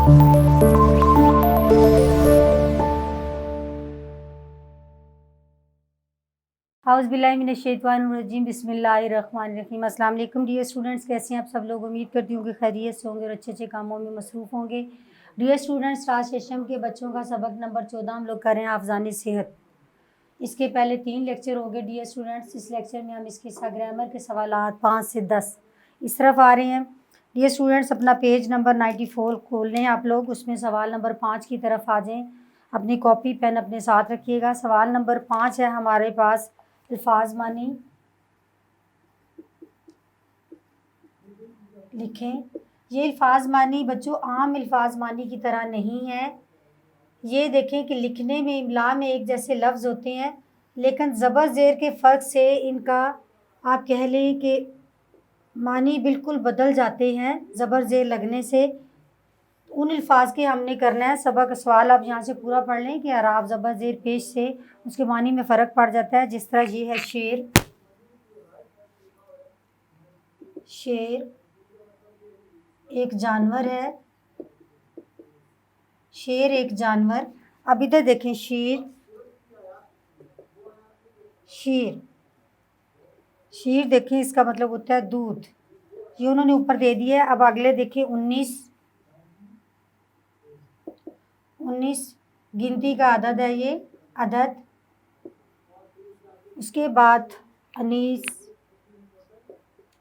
औज़ुबिल्लाहिमिनश्शैतानिर्रजीम बिस्मिल्लाहिर्रहमानिर्रहीम। अस्सलाम वालेकुम डियर स्टूडेंट्स, कैसे हैं आप सब लोग। उम्मीद करती हूँ कि खैरियत से होंगे और अच्छे अच्छे कामों में मसरूफ़ होंगे। डियर स्टूडेंट्स, राज सेशम के बच्चों का सबक नंबर 14 हम लोग कर रहे हैं हाफ़िज़ाने सेहत। इसके पहले 3 लेक्चर हो गए डियर स्टूडेंट्स। इस लेक्चर में हम इसके ग्रामर के सवालात 5 से 10 इस तरफ आ रहे हैं। डियर स्टूडेंट्स, अपना पेज नंबर 94 खोल लें आप लोग, उसमें सवाल नंबर 5 की तरफ आ जाएँ। अपनी कॉपी पेन अपने साथ रखिएगा। सवाल नंबर 5 है हमारे पास, अल्फाज मानी लिखें। ये अल्फाज मानी बच्चों आम अल्फाज मानी की तरह नहीं है। ये देखें कि लिखने में इमला में एक जैसे लफ्ज़ होते हैं, लेकिन ज़बर ज़ेर के फ़र्क से इनका आप कह लें कि मानी बिल्कुल बदल जाते हैं ज़बर ज़ेर लगने से। उन अल्फाज के हमने करना है सबक। सवाल आप यहाँ से पूरा पढ़ लें कि अराब ज़बर ज़ेर पेश से उसके मानी में फ़र्क पड़ जाता है। जिस तरह ये है शेर, शेर एक जानवर है, शेर एक जानवर। अब इधर देखें, शेर, शीर, शीर देखें इसका मतलब होता है दूध। ये उन्होंने ऊपर दे दिया है। अब अगले देखिए 19 गिनती का अदद है ये अदद। उसके बाद अनीस,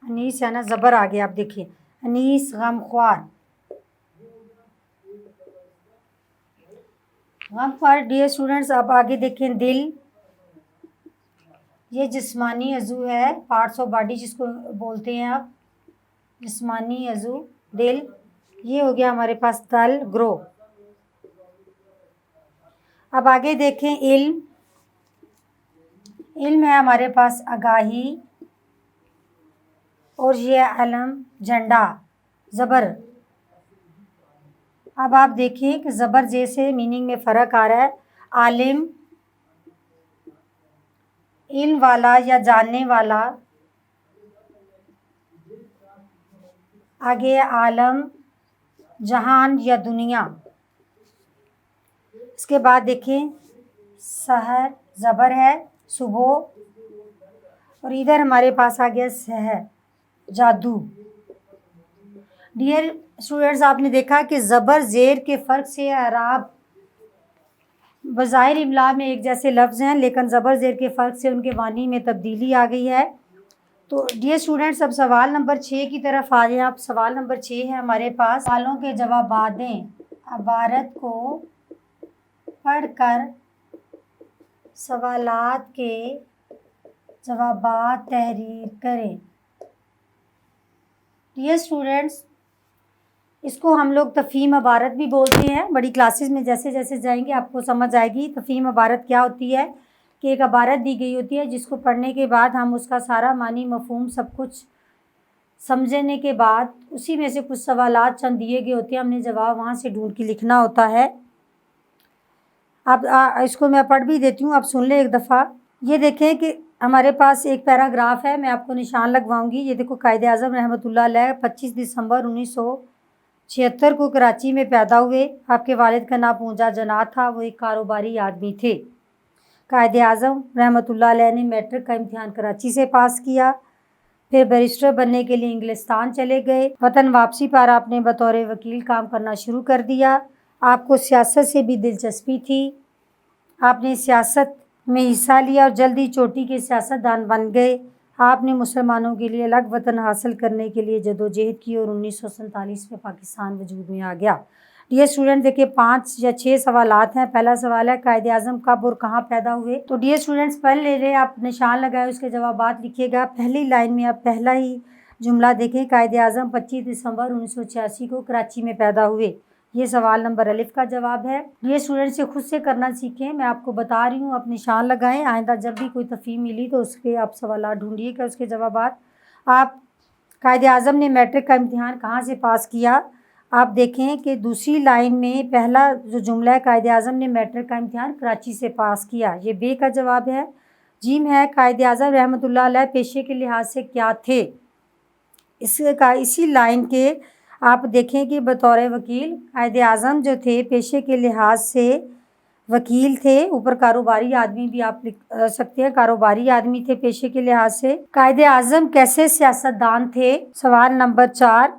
अनीस है ना, ज़बर आ गया। आप देखिए अनीस गमख्वार, गमख्वार। डियर स्टूडेंट्स, अब आगे देखें दिल, ये जिस्मानी अज़ू है, पार्ट्स ऑफ बॉडी जिसको बोलते हैं आप, जिस्मानी अज़ू दिल। ये हो गया हमारे पास तल ग्रो। अब आगे देखें इल्म, इल्म है हमारे पास आगाही, और ये अलम झंडा ज़बर। अब आप देखिए कि ज़बर जैसे मीनिंग में फ़र्क आ रहा है। आलिम इल्म वाला या जानने वाला, आगे आलम जहान या दुनिया। इसके बाद देखें सहर, ज़बर है सुबह, और इधर हमारे पास आ गया सहर जादू। डियर स्टूडेंट्स, आपने देखा कि ज़बर ज़ेर के फ़र्क से अराब बज़ाहिर इमला में एक जैसे लफ्ज़ हैं, लेकिन ज़बर ज़ेर के फ़र्क से उनके मानी में तब्दीली आ गई है। तो डियर स्टूडेंट्स, अब सवाल नंबर 6 की तरफ आ जाएं आप। सवाल नंबर 6 है हमारे पास, सवालों के जवाब दें, इबारत को पढ़कर सवालात के जवाबात तहरीर करें। डियर स्टूडेंट्स, इसको हम लोग तफ़हीम इबारत भी बोलते हैं। बड़ी क्लासेस में जैसे जैसे जाएंगे आपको समझ आएगी तफ़हीम इबारत क्या होती है। कि एक इबारत दी गई होती है जिसको पढ़ने के बाद हम उसका सारा मानी मफ़हूम सब कुछ समझने के बाद उसी में से कुछ सवालात चंद दिए गए होते हैं, हमने जवाब वहाँ से ढूंढ के लिखना होता है। अब इसको मैं पढ़ भी देती हूँ, आप सुन लें एक दफ़ा। ये देखें कि हमारे पास एक पैराग्राफ है, मैं आपको निशान लगवाऊंगी। ये देखो, कायदे आज़म रहमतुल्लाह अलैह 25 दिसंबर 1976 को कराची में पैदा हुए। आपके वालिद का नाम पूंजा जना था, वो एक कारोबारी आदमी थे। कायदे आज़म रहमतुल्लाह अलैह ने मैट्रिक का इम्तिहान कराची से पास किया, फिर बैरिस्टर बनने के लिए इंग्लिस्तान चले गए। वतन वापसी पर आपने बतौर वकील काम करना शुरू कर दिया। आपको सियासत से भी दिलचस्पी थी, आपने सियासत में हिस्सा लिया और जल्दी चोटी के सियासतदान बन गए। आपने मुसलमानों के लिए अलग वतन हासिल करने के लिए जदोजहद की और 1947 में पाकिस्तान वजूद में आ गया। डियर स्टूडेंट, देखिए 5 या 6 सवालात हैं। पहला सवाल है कायदे आज़म कब और कहाँ पैदा हुए। तो डियर स्टूडेंट्स, पढ़ ले रहे, आप निशान लगाए, उसके जवाबात लिखिएगा। पहली लाइन में आप पहला ही जुमला देखें, कायदे आज़म 25 दिसंबर 1986 को कराची में पैदा हुए। ये सवाल नंबर अलिफ का जवाब है। ये स्टूडेंट्स से खुद से करना सीखें, मैं आपको बता रही हूँ, आप निशान लगाएं। आइंदा जब भी कोई तफ़हीम मिली तो उसके आप सवाल ढूंढिएगा, उसके जवाबात। आप कायदे आज़म ने मैट्रिक का इम्तिहान कहाँ से पास किया। आप देखें कि दूसरी लाइन में पहला जो जुमला है, कायदे आज़म ने मैट्रिक का इम्तिहान कराची से पास किया, ये बे का जवाब है। जीम है, कायदे आज़म रहमतुल्लाह अलैह पेशे के लिहाज से क्या थे। इसी लाइन के आप देखें कि बतौर वकील कायदे आज़म जो थे पेशे के लिहाज से वकील थे, ऊपर कारोबारी आदमी भी आप लिख सकते हैं, कारोबारी आदमी थे पेशे के लिहाज से। कायदे आज़म कैसे सियासतदान थे, सवाल नंबर 4।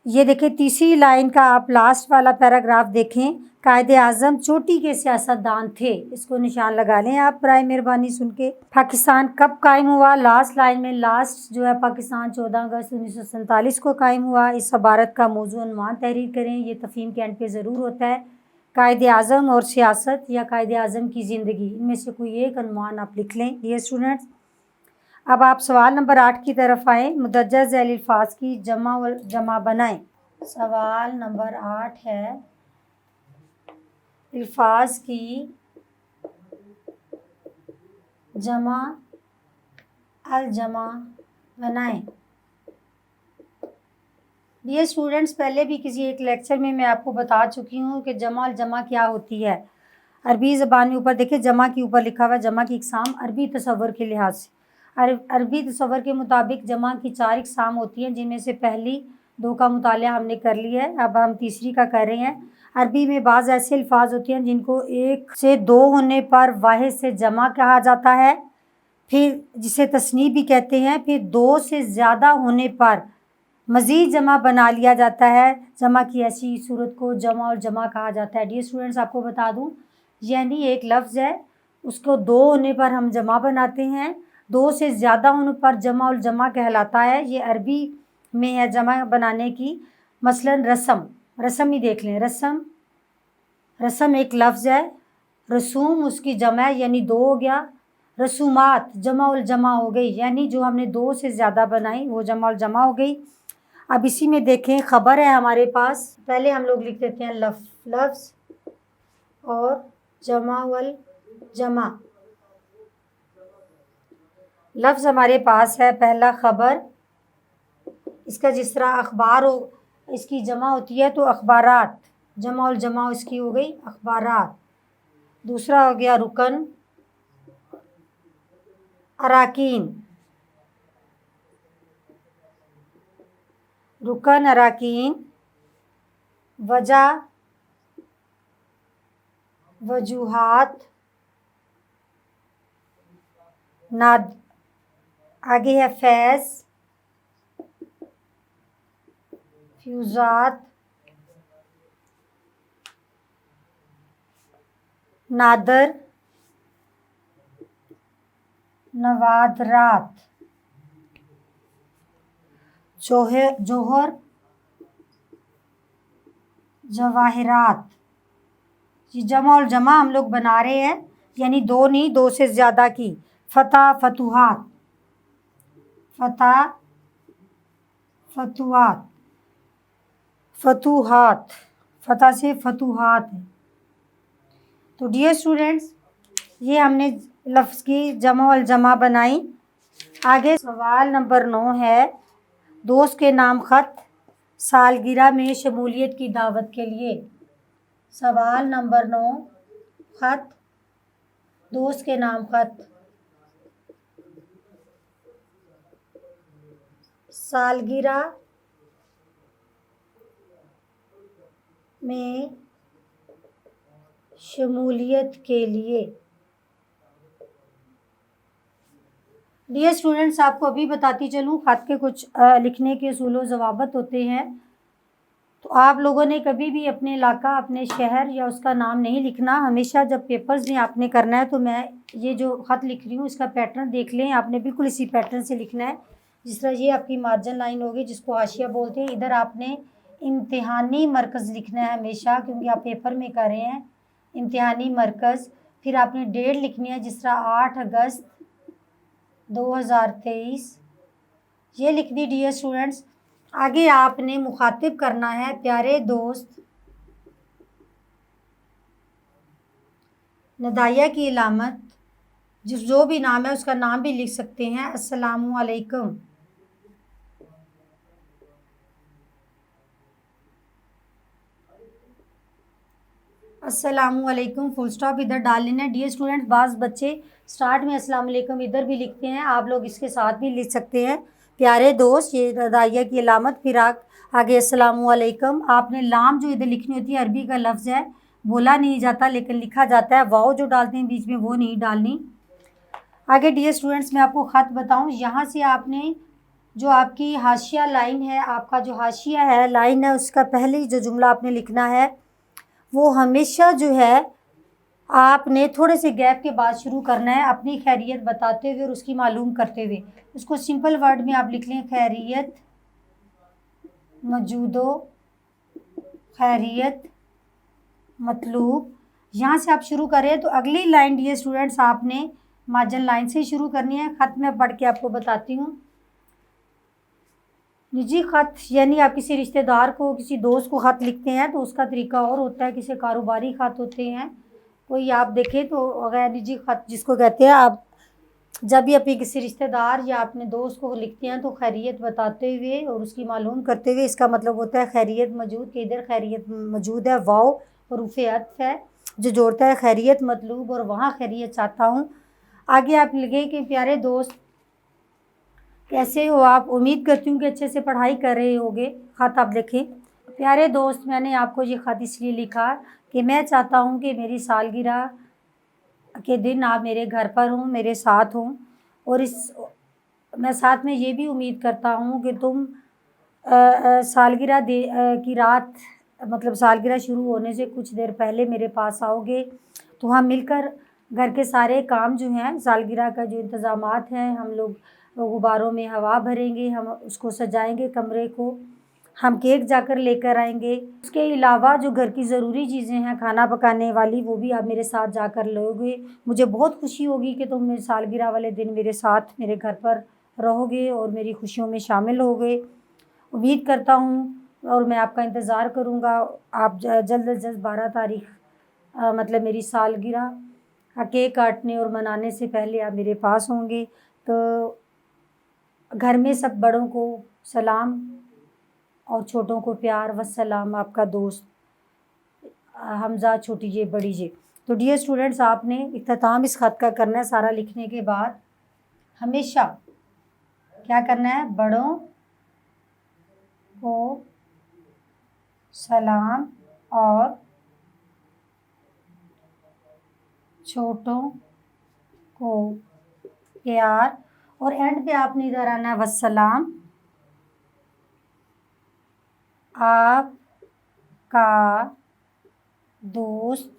ये देखें तीसरी लाइन का आप लास्ट वाला पैराग्राफ देखें, कायदे आज़म चोटी के सियासतदान थे, इसको निशान लगा लें आप बराए मेहरबानी सुन के। पाकिस्तान कब कायम हुआ, लास्ट लाइन में लास्ट जो है पाकिस्तान 14 अगस्त 1947 को कायम हुआ। इस इबारत का मौजू उन्वान तहरीर करें, ये तफहीम के एंड पे ज़रूर होता है। कायदे आज़म और सियासत या कायदे आज़म की ज़िंदगी, इनमें से कोई एक उन्वान आप लिख लें डियर स्टूडेंट्स। अब आप सवाल नंबर 8 की तरफ आएँ, मुदज्जर झैल अल्फाज की जमा व जमा बनाएं। सवाल नंबर 8 है, अल्फाज की जमा अल जमा बनाएं। डियर स्टूडेंट्स, पहले भी किसी एक लेक्चर में मैं आपको बता चुकी हूँ कि जमा अल जमा क्या होती है। अरबी ज़बान में ऊपर देखिए जमा के ऊपर लिखा हुआ है जमा की इकसाम अरबी तसव्वुर के लिहाज से। अरबी तसव्वुर के मुताबिक जमा की 4 इकसाम होती हैं, जिनमें से पहली 2 का मुतालिया हमने कर लिया है, अब हम तीसरी का कर रहे हैं। अरबी में बाज़ ऐसे अल्फाज होते हैं जिनको 1 से 2 होने पर वाहिद से जमा कहा जाता है, फिर जिसे तस्नीब भी कहते हैं, फिर 2 से ज़्यादा होने पर मज़ीद जमा बना लिया जाता है। जमा की ऐसी सूरत को जमा और जमा कहा जाता है। डियर स्टूडेंट्स, आपको बता दूँ, यानी एक लफ्ज़ है, उसको 2 होने पर हम जमा बनाते हैं, 2 से ज़्यादा होने पर जमा और जमा कहलाता है। ये अरबी में है जमा बनाने की। मसलन रस्म, रस्म ही देख लें, रस्म, रस्म एक लफ्ज़ है, रसूम उसकी जमा है यानी 2 हो गया। रसूमात जमा उल जमा हो गई, यानी जो हमने 2 से ज़्यादा बनाई वो जमा उल जमा हो गई। अब इसी में देखें ख़बर है हमारे पास, पहले हम लोग लिख देते हैं लफ्ज़ और जमा वल जमा। लफ्ज़ हमारे पास है पहला ख़बर, इसका जिस तरह अखबार हो इसकी जमा होती है तो अखबारात, जमा और जमा इसकी हो गई अखबारात। दूसरा हो गया रुकन, अराकीन, रुकन अराकीन। वजह, वजूहात, नाद, आगे है फैज़, फ्यूज़ात, नादर, नवादरात, जोहर, जवाहिरात। ये जमा और जमा हम लोग बना रहे हैं, यानी 2 नहीं 2 से ज़्यादा की। फ़तह, फतुहात, फ़तह, फतुहात, फतुहात, फ़तह से फतुहात है। तो डियर स्टूडेंट्स, ये हमने लफ्ज़ की जमा वल जमा बनाई। आगे सवाल नंबर 9 है, दोस्त के नाम ख़त सालगिरह में शमूलियत की दावत के लिए। सवाल नंबर 9, ख़त, दोस्त के नाम ख़त सालगिरह में शमूलियत के लिए। डियर स्टूडेंट्स, आपको अभी बताती चलूँ ख़त के कुछ लिखने के उसूल व ज़वाबित होते हैं। तो आप लोगों ने कभी भी अपने इलाका, अपने शहर या उसका नाम नहीं लिखना। हमेशा जब पेपर्स में आपने करना है तो मैं ये जो ख़त लिख रही हूँ इसका पैटर्न देख लें, आपने बिल्कुल इसी पैटर्न से लिखना है। जिस तरह ये आपकी मार्जिन लाइन होगी जिसको हाशिया बोलते हैं, इधर आपने इम्तिहानी मरकज़ लिखना है हमेशा, क्योंकि आप पेपर में कर रहे हैं। इम्तिहानी मरकज़, फिर आपने डेट लिखनी है, जिस तरह 8 अगस्त 2023 ये लिख दी। डियर स्टूडेंट्स, आगे आपने मुखातिब करना है प्यारे दोस्त, नदाया की इलामत, जो भी नाम है उसका नाम भी लिख सकते हैं, अस्सलामु अलैकुम। अस्सलामु अलैकुम फुल स्टॉप इधर डाल लेना है। डियर स्टूडेंट्स, बाज़ बच्चे स्टार्ट में अस्सलाम वालेकुम इधर भी लिखते हैं, आप लोग इसके साथ भी लिख सकते हैं प्यारे दोस्त, ये रदाइया की अलामत। फिर आगे अस्सलामुअलैकुम। आपने लाम जो इधर लिखनी होती है, अरबी का लफ्ज़ है, बोला नहीं जाता लेकिन लिखा जाता है। वाव जो डालते हैं बीच में वो नहीं डालनी। आगे डियर स्टूडेंट्स, मैं आपको ख़त बताऊं, यहाँ से आपने जो आपकी हाशिया लाइन है, आपका जो हाशिया है लाइन है, उसका पहले जो जुमला आपने लिखना है वो हमेशा जो है आपने थोड़े से गैप के बाद शुरू करना है, अपनी खैरियत बताते हुए और उसकी मालूम करते हुए। उसको सिंपल वर्ड में आप लिख लें, खैरियत मौजूदो, खैरियत मतलूब। यहाँ से आप शुरू करें तो अगली लाइन डियर स्टूडेंट्स आपने मार्जिन लाइन से शुरू करनी है। ख़त में पढ़ के आपको बताती हूँ। निजी ख़त यानी आप किसी रिश्तेदार को, किसी दोस्त को ख़त लिखते हैं तो उसका तरीका और होता है, किसी कारोबारी ख़त होते हैं। कोई आप देखें तो अगर निजी ख़त जिसको कहते हैं, आप जब भी अपने किसी रिश्तेदार या अपने दोस्त को लिखते हैं तो खैरियत बताते हुए और उसकी मालूम करते हुए, इसका मतलब होता है खैरियत मौजूद, कि इधर खैरियत मौजूद है। वाव हरूफ़े अत्फ़ है जो जोड़ता है खैरियत मतलूब और वहाँ खैरियत चाहता हूँ। आगे आप लिखें कि प्यारे दोस्त कैसे हो आप, उम्मीद करती हूँ कि अच्छे से पढ़ाई कर रहे होगे। ख़त आप लिखें, प्यारे दोस्त मैंने आपको ये ख़त इसलिए लिखा कि मैं चाहता हूँ कि मेरी सालगिरह के दिन आप मेरे घर पर हों, मेरे साथ हों, और मैं साथ में ये भी उम्मीद करता हूँ कि तुम सालगिरह की रात, मतलब सालगिरह शुरू होने से कुछ देर पहले मेरे पास आओगे, तो हम मिलकर घर के सारे काम जो हैं, सालगिरह का जो इंतज़ामात हैं, हम लोग गुब्बारों में हवा भरेंगे, हम उसको सजाएंगे कमरे को, हम केक जाकर लेकर आएंगे। उसके अलावा जो घर की ज़रूरी चीज़ें हैं खाना पकाने वाली, वो भी आप मेरे साथ जाकर लोगे। मुझे बहुत खुशी होगी कि तुम मेरी सालगिरह वाले दिन मेरे साथ मेरे घर पर रहोगे और मेरी खुशियों में शामिल होगे। उम्मीद करता हूँ और मैं आपका इंतज़ार करूँगा। आप जल्द अज जल्द 12 तारीख़ मतलब मेरी सालगिरह का केक काटने और मनाने से पहले आप मेरे पास होंगे। तो घर में सब बड़ों को सलाम और छोटों को प्यार। वस्सलाम, आपका दोस्त हमज़ा, छोटी जे बड़ी जे। तो डियर स्टूडेंट्स, आपने इख्तिताम इस ख़त का करना है। सारा लिखने के बाद हमेशा क्या करना है, बड़ों को सलाम और छोटों को प्यार, और एंड पे आपने इधर आना है वस्सलाम, आपका दोस्त।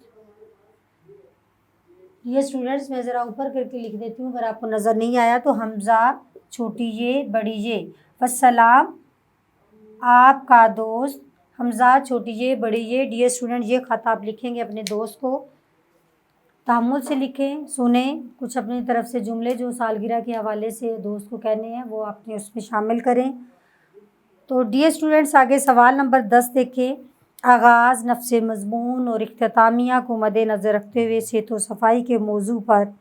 ये स्टूडेंट्स मैं ज़रा ऊपर करके लिख देती हूँ, अगर आपको नज़र नहीं आया तो हमज़ा छोटी ये बड़ी ये, वस्सलाम आपका दोस्त हमज़ा छोटी ये बड़ी ये। डियर स्टूडेंट, ये ख़त आप लिखेंगे अपने दोस्त को, तहम्मुल से लिखें, सुने, कुछ अपनी तरफ से जुमले जो सालगिरह के हवाले से दोस्त को कहने हैं वो आपने उसमें शामिल करें। तो डियर स्टूडेंट्स, आगे सवाल नंबर 10 देखें। आगाज़, नफ्स मज़मून और इख्तितामिया को मद्देनज़र रखते हुए सेहत व सफ़ाई के मौजू पर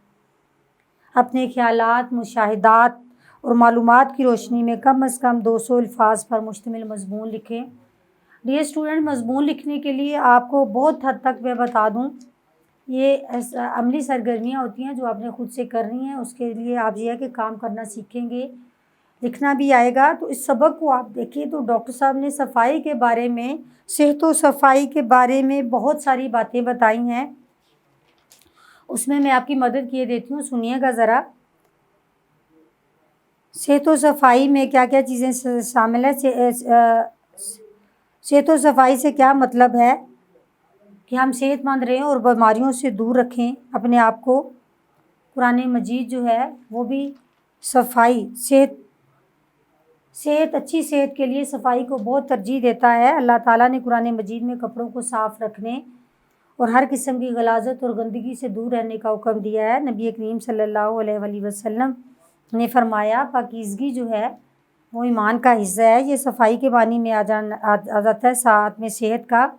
अपने ख़यालात, मुशाहिदात और मालूमात की रोशनी में कम से कम 200 अल्फाज पर मुश्तमिल मज़मून लिखें। डियर स्टूडेंट, मज़मून लिखने के लिए आपको बहुत हद तक मैं बता दूँ, ये अमली सरगर्मियाँ होती हैं जो आपने ख़ुद से करनी है। उसके लिए आप ये है कि काम करना सीखेंगे, लिखना भी आएगा। तो इस सबक को आप देखिए तो डॉक्टर साहब ने सफाई के बारे में, सेहत व सफाई के बारे में बहुत सारी बातें बताई हैं। उसमें मैं आपकी मदद किए देती हूँ, सुनिएगा ज़रा। सेहत व सफाई में क्या क्या चीज़ें शामिल है। सेहत व सफाई से क्या मतलब है कि हम सेहतमंद रहें और बीमारियों से दूर रखें अपने आप को। कुरान मजीद जो है वो भी सफाई, सेहत अच्छी सेहत के लिए सफाई को बहुत तरजीह देता है। अल्लाह ताला ने कुरान मजीद में कपड़ों को साफ़ रखने और हर किस्म की गलाज़त और गंदगी से दूर रहने का हुक्म दिया है। नबी करीम सल्लल्लाहु अलैहि वसल्लम ने फरमाया, पाकीज़गी जो है वो ईमान का हिस्सा है। ये सफाई के मानी में आ जाता है, साथ में सेहत का।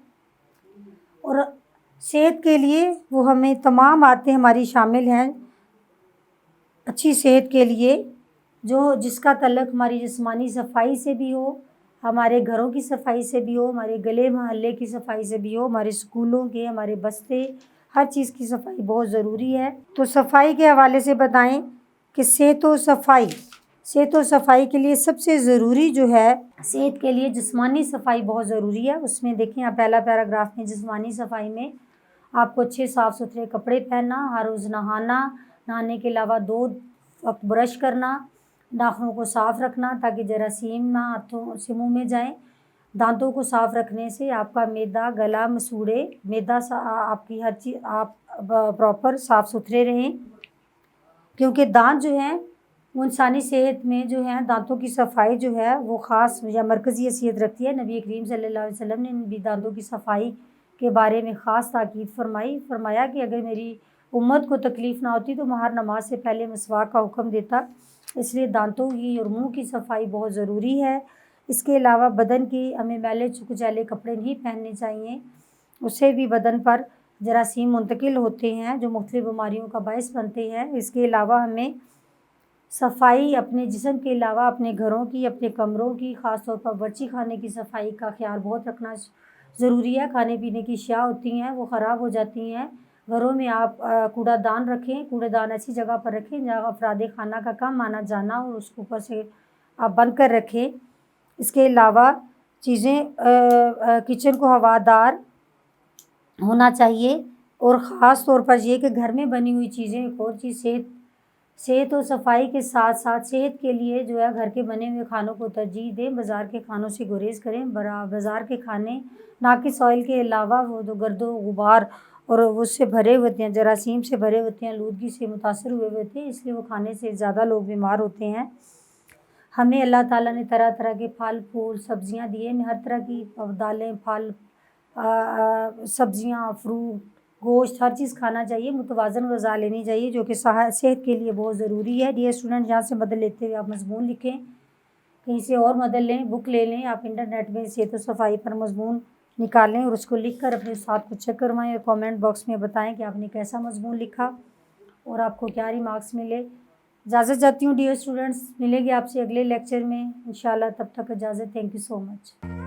और सेहत के लिए वो हमें तमाम बातें हमारी शामिल हैं अच्छी सेहत के लिए, जो जिसका तल्लुक़ हमारी जिस्मानी सफाई से भी हो, हमारे घरों की सफाई से भी हो, हमारे गले महल्ले की सफाई से भी हो, हमारे स्कूलों के, हमारे बस्ते, हर चीज़ की सफाई बहुत ज़रूरी है। तो सफाई के हवाले से बताएं कि सेहत व सफाई सेहत और सफाई के लिए सबसे ज़रूरी जो है, सेहत के लिए जिस्मानी सफाई बहुत ज़रूरी है। उसमें देखें आप पहला पैराग्राफ में, जिस्मानी सफाई में आपको अच्छे साफ़ सुथरे कपड़े पहनना, हर रोज़ नहाना, नहाने के अलावा 2 वक्त ब्रश करना, नाखूनों को साफ़ रखना ताकि जरासीम ना हाथों से मुँह में जाएँ। दांतों को साफ़ रखने से आपका मैदा, गला, मसूड़े, मैदा आपकी हर चीज़ आप प्रॉपर साफ़ सुथरे रहें, क्योंकि दांत जो हैं वो इंसानी सेहत में जो है दांतों की सफाई जो है वो ख़ास या मरकज़ी हैसियत रखती है। नबी करीम सल्लल्लाहु अलैहि वसल्लम ने भी दांतों की सफाई के बारे में ख़ास ताकीद फरमाया कि अगर मेरी उम्मत को तकलीफ़ ना होती तो मैं हर नमाज से पहले मिसवाक का हुक्म देता। इसलिए दांतों की और मुंह की सफाई बहुत ज़रूरी है। इसके अलावा बदन की हमें मैले कुचैले कपड़े नहीं पहनने चाहिए, उससे भी बदन पर जरासीम मुंतकिल होते हैं जो मुख्तलिफ़ बीमारियों का बायस बनते हैं। इसके अलावा हमें सफाई अपने जिस्म के अलावा अपने घरों की, अपने कमरों की, ख़ास तौर पर बावर्ची खाने की सफाई का ख्याल बहुत रखना ज़रूरी है। खाने पीने की अशिया होती हैं वो ख़राब हो जाती हैं। घरों में आप कूड़ादान रखें, कूड़ेदान ऐसी जगह पर रखें जहाँ अफ़राद खाना का कम आना जाना और उसको ऊपर से आप बंद कर रखें। इसके अलावा चीज़ें किचन को हवादार होना चाहिए और ख़ास तौर पर ये कि घर में बनी हुई चीज़ें, एक और चीज़ सेहत और सफाई के साथ साथ सेहत के लिए जो है घर के बने हुए खानों को तरजीह दें, बाज़ार के खानों से गुरेज़ करें। बाज़ार के खाने नाकिस ऑयल के अलावा वो जो गर्दो गुबार और उससे भरे होते हैं, जरासीम से भरे होते हैं, आलूदगी से मुतासर हुए होते हैं, इसलिए वो खाने से ज़्यादा लोग बीमार होते हैं। हमें अल्लाह ताला ने तरह तरह के फल फूल सब्ज़ियाँ दिए हैं, हर तरह की दालें, फल, सब्ज़ियाँ, फ्रूट, गोश्त, हर चीज़ खाना चाहिए। मुतवाज़न ग़िज़ा लेनी चाहिए जो कि सेहत के लिए बहुत ज़रूरी है। डियर स्टूडेंट, यहाँ से मदद लेते हुए आप मज़मून लिखें, कहीं से और मदद लें, बुक ले लें। आप इंटरनेट में सेहत और सफाई पर मज़मून निकालें और उसको लिख कर अपने उस्ताद को चेक करवाएँ और कमेंट बॉक्स में बताएँ कि आपने कैसा मज़मून लिखा और आपको क्या रिमार्क्स मिले। इजाज़त चाहती हूँ डियर स्टूडेंट्स, मिलेंगे आपसे अगले लेक्चर में इंशाल्लाह। तब तक इजाज़त। Thank you so much.